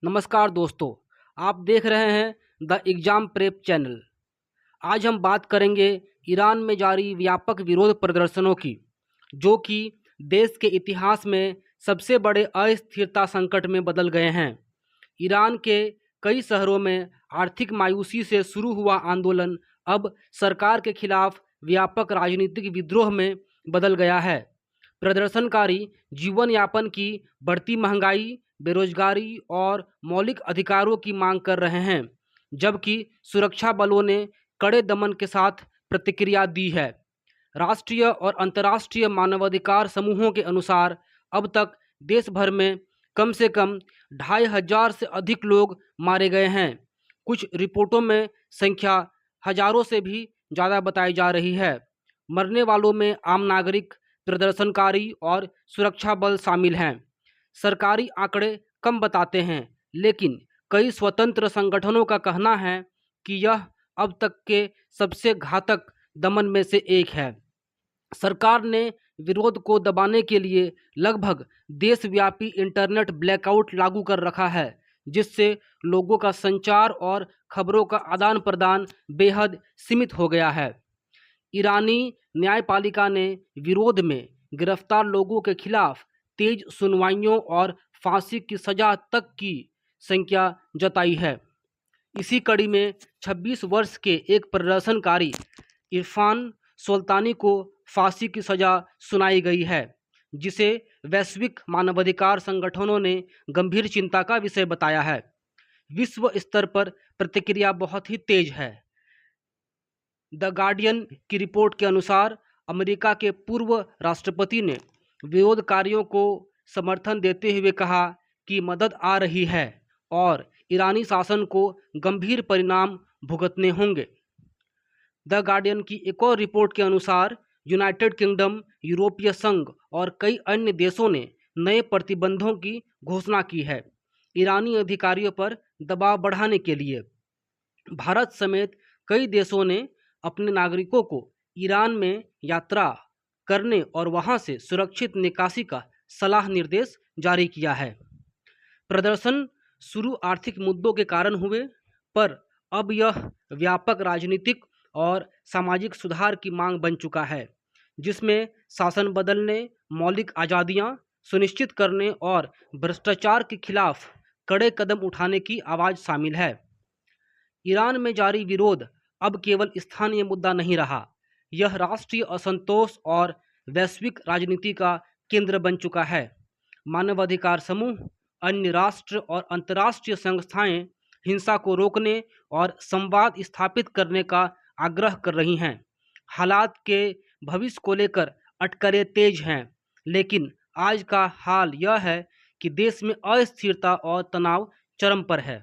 नमस्कार दोस्तों, आप देख रहे हैं द एग्ज़ाम प्रेप चैनल। आज हम बात करेंगे ईरान में जारी व्यापक विरोध प्रदर्शनों की, जो कि देश के इतिहास में सबसे बड़े अस्थिरता संकट में बदल गए हैं। ईरान के कई शहरों में आर्थिक मायूसी से शुरू हुआ आंदोलन अब सरकार के खिलाफ व्यापक राजनीतिक विद्रोह में बदल गया है। प्रदर्शनकारी जीवन यापन की बढ़ती महंगाई, बेरोजगारी और मौलिक अधिकारों की मांग कर रहे हैं, जबकि सुरक्षा बलों ने कड़े दमन के साथ प्रतिक्रिया दी है। राष्ट्रीय और अंतर्राष्ट्रीय मानवाधिकार समूहों के अनुसार अब तक देश भर में कम से कम 2,500 से अधिक लोग मारे गए हैं। कुछ रिपोर्टों में संख्या हजारों से भी ज़्यादा बताई जा रही है। मरने वालों में आम नागरिक, प्रदर्शनकारी और सुरक्षा बल शामिल हैं। सरकारी आंकड़े कम बताते हैं, लेकिन कई स्वतंत्र संगठनों का कहना है कि यह अब तक के सबसे घातक दमन में से एक है। सरकार ने विरोध को दबाने के लिए लगभग देशव्यापी इंटरनेट ब्लैकआउट लागू कर रखा है, जिससे लोगों का संचार और खबरों का आदान प्रदान बेहद सीमित हो गया है। ईरानी न्यायपालिका ने विरोध में गिरफ्तार लोगों के खिलाफ तेज सुनवाइयों और फांसी की सजा तक की संख्या जताई है। इसी कड़ी में 26 वर्ष के एक प्रदर्शनकारी इरफान सुल्तानी को फांसी की सजा सुनाई गई है, जिसे वैश्विक मानवाधिकार संगठनों ने गंभीर चिंता का विषय बताया है। विश्व स्तर पर प्रतिक्रिया बहुत ही तेज है। द गार्डियन की रिपोर्ट के अनुसार अमेरिका के पूर्व राष्ट्रपति ने विरोधकारियों को समर्थन देते हुए कहा कि मदद आ रही है और ईरानी शासन को गंभीर परिणाम भुगतने होंगे। द गार्डियन की एक और रिपोर्ट के अनुसार यूनाइटेड किंगडम, यूरोपीय संघ और कई अन्य देशों ने नए प्रतिबंधों की घोषणा की है, ईरानी अधिकारियों पर दबाव बढ़ाने के लिए। भारत समेत कई देशों ने अपने नागरिकों को ईरान में यात्रा करने और वहां से सुरक्षित निकासी का सलाह निर्देश जारी किया है। प्रदर्शन शुरू आर्थिक मुद्दों के कारण हुए, पर अब यह व्यापक राजनीतिक और सामाजिक सुधार की मांग बन चुका है, जिसमें शासन बदलने, मौलिक आज़ादियां सुनिश्चित करने और भ्रष्टाचार के खिलाफ कड़े कदम उठाने की आवाज़ शामिल है। ईरान में जारी विरोध अब केवल स्थानीय मुद्दा नहीं रहा, यह राष्ट्रीय असंतोष और वैश्विक राजनीति का केंद्र बन चुका है। मानवाधिकार समूह, अन्य राष्ट्र और अंतर्राष्ट्रीय संस्थाएं हिंसा को रोकने और संवाद स्थापित करने का आग्रह कर रही हैं। हालात के भविष्य को लेकर अटकलें तेज हैं, लेकिन आज का हाल यह है कि देश में अस्थिरता और तनाव चरम पर है।